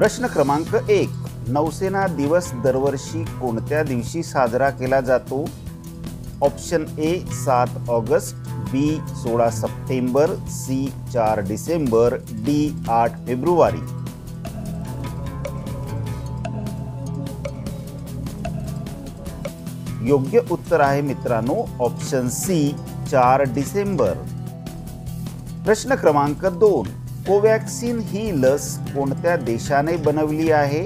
प्रश्न क्रमांक 1. नौसेना दिवस दरवर्षी कोणत्या दिवशी साजरा केला जातो? Option A 7 August, B 16 September, C 4 December, D 8 फेब्रुवारी. योग्य उत्तर आहे मित्रांनो ऑप्शन सी 4 डिसेंबर. प्रश्न क्रमांक 2. कोवॅक्सिन ही लस कोणत्या देशाने बनवली आहे?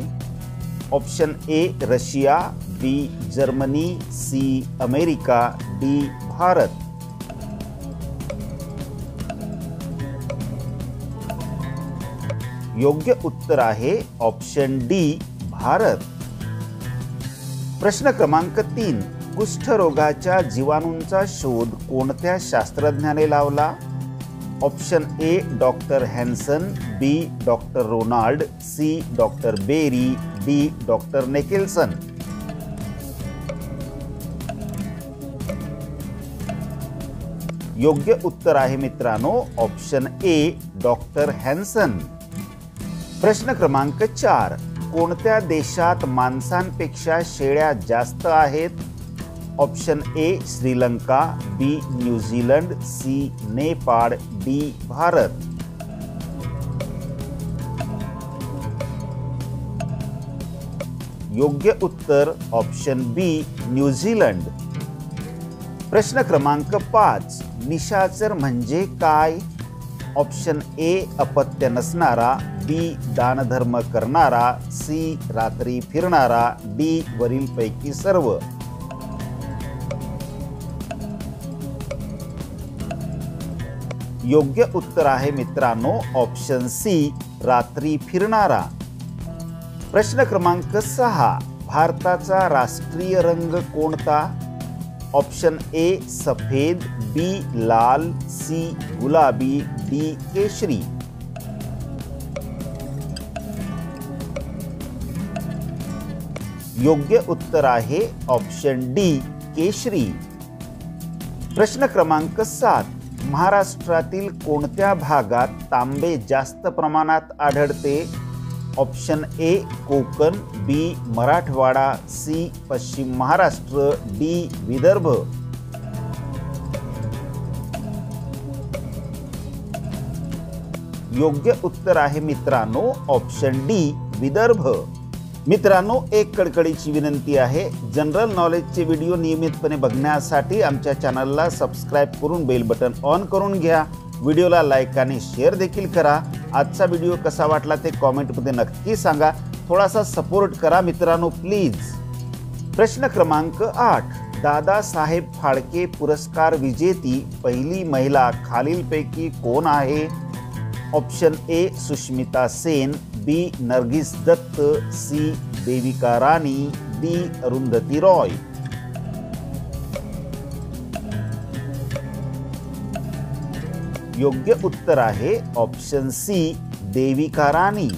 Option A Russia, B Germany, C America, D Bharat. योग्य उत्तर आहे ऑप्शन डी भारत. प्रश्न क्रमांक 3. कुष्ठरोगाच्या जीवाणूंचा शोध कोणत्या शास्त्रज्ञाने लावला? Option A doctor Hansen, B doctor Ronald, C doctor Berry, D doctor Nicholson. योग्य उत्तर आहे मित्रांनो ऑप्शन ए डॉक्टर हॅन्सन. प्रश्न क्रमांक 4. कोणत्या देशात माणसांपेक्षा शेळ्या जास्त आहेत? Option A Sri Lanka, B New Zealand, C Nepal, D Bharat. योग्य उत्तर ऑप्शन बी न्यूझीलंड. प्रश्न क्रमांक 5. निशाचर म्हणजे काय? ऑप्शन ए अपत्य नसणारा, बी दानधर्म करणारा, सी रात्री फिरणारा, डी वरीलपैकी सर्व. योग्य उत्तर आहे मित्रांनो ऑप्शन सी रात्री फिरणारा. प्रश्न क्रमांक 6. भारताचा राष्ट्रीय रंग कोणता? ऑप्शन ए सफेद, बी लाल, सी गुलाबी, डी केशरी. योग्य उत्तर आहे ऑप्शन डी केशरी. प्रश्न क्रमांक 7. महाराष्ट्रातील कोणत्या भागात तांबे जास्त प्रमाणात आढळते? Option A Konkan, B Marathwada, C Paschim Maharashtra, D Vidarbha. योग्य उत्तर आहे मित्रांनो ऑप्शन डी विदर्भ. मित्रांनो, एक कडकडीची विनंती आहे, जनरल नॉलेजचे व्हिडिओ नियमितपणे बघण्यासाठी आमच्या चॅनलला सबस्क्राइब करून बेल बटन ऑन करून घ्या. व्हिडिओला लाईक आणि शेअर देखील करा. आजचा व्हिडिओ कसा वाटला ते कॉमेंटमध्ये नक्की सांगा. थोडासा सपोर्ट करा मित्रांनो प्लीज. प्रश्न क्रमांक 8. दादासाहेब फाळके पुरस्कार विजेती पहिली महिला खालीलपैकी कोण आहे? Option A Sushmita Sen, B Nargis Dutt, C Devika Rani, D Arundhati Roy. योग्य उत्तर आहे ऑप्शन सी देविका राणी.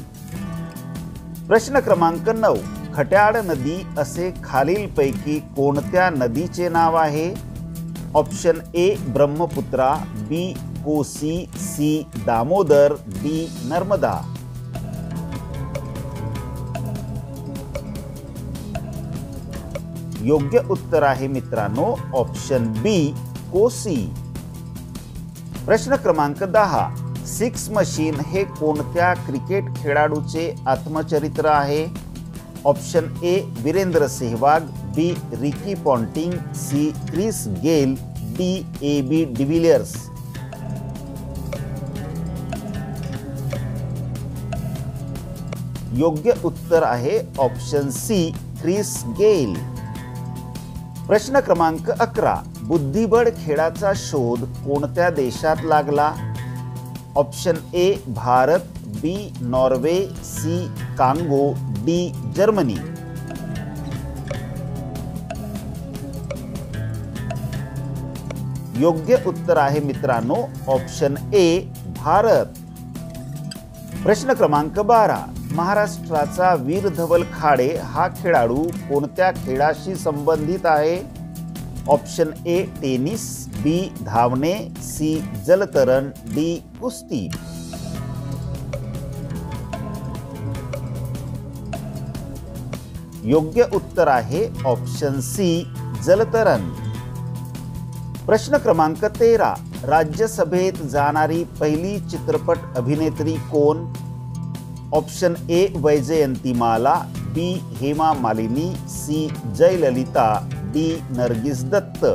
प्रश्न क्रमांक 9. खट्याळ नदी असे खालीलपैकी कोणत्या नदीचे नाव आहे? Option A Brahmaputra, B Kosi, C Damodar, D Narmada. योग्य उत्तर आहे मित्रांनो ऑप्शन बी कोसी. प्रश्न क्रमांक 10. सिक्स मशीन हे कोणत्या क्रिकेट खेळाडूचे आत्मचरित्र आहे? Option A Virender Sehwag, B Ricky Ponting, C Chris Gayle, D A B de Villiers. योग्य उत्तर आहे ऑप्शन सी क्रिस गेल. प्रश्न क्रमांक 11. बुद्धिबळ खेळाचा शोध कोणत्या देशात लागला? Option A Bharat, B Norway, C Congo, D Germany. योग्य उत्तर आहे मित्रांनो ऑप्शन ए भारत. प्रश्न क्रमांक 12. महाराष्ट्राचा वीर धवल खाडे हा खेळाडू कोणत्या खेळाशी संबंधित आहे? ऑप्शन ए टेनिस, बी धावणे, सी जलतरण, डी कुस्ती. योग्य उत्तर आहे ऑप्शन सी जलतरण। प्रश्न क्रमांक 13, राज्यसभेत जाणारी पहिली चित्रपट अभिनेत्री कोण? Option A Vyjayanthimala, B Hema Malini, C Jayalalithaa, D Nargis Dutt.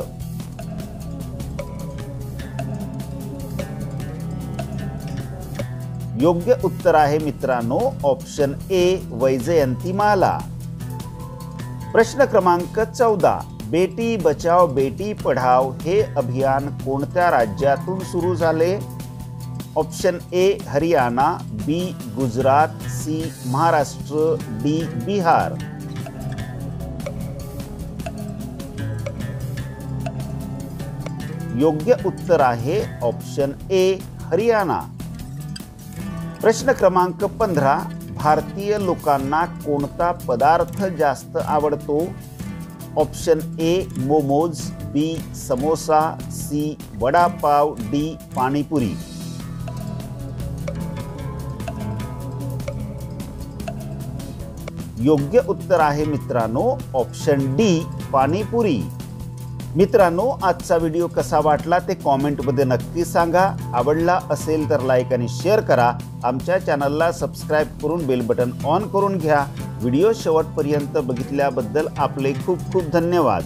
योग्य उत्तर आहे मित्रांनो ऑप्शन ए वैजयंतीमाला। प्रश्न क्रमांक 14, बेटी बचाओ बेटी पढाओ हे अभियान कोणत्या राज्यातून सुरू झाले? Option A Haryana, B Gujarat, C Maharashtra, D Bihar. योग्य उत्तर आहे ऑप्शन ए हरियाणा। प्रश्न क्रमांक 15, भारतीय लोकांना कोणता पदार्थ जास्त आवडतो? Option A momos, B samosa, C vada pav, D pani puri. योग्य उत्तर आहे मित्रांनो ऑप्शन डी पाणीपुरी। मित्रांनो, आजचा व्हिडिओ कसा वाटला ते कॉमेंटमध्ये नक्की सांगा। आवडला असेल तर लाईक आणि शेअर करा। आमच्या चॅनलला सबस्क्राईब करून बेल बटन ऑन करून घ्या। व्हिडिओ शेवटपर्यंत बघितल्याबद्दल आपले खूप खूप धन्यवाद।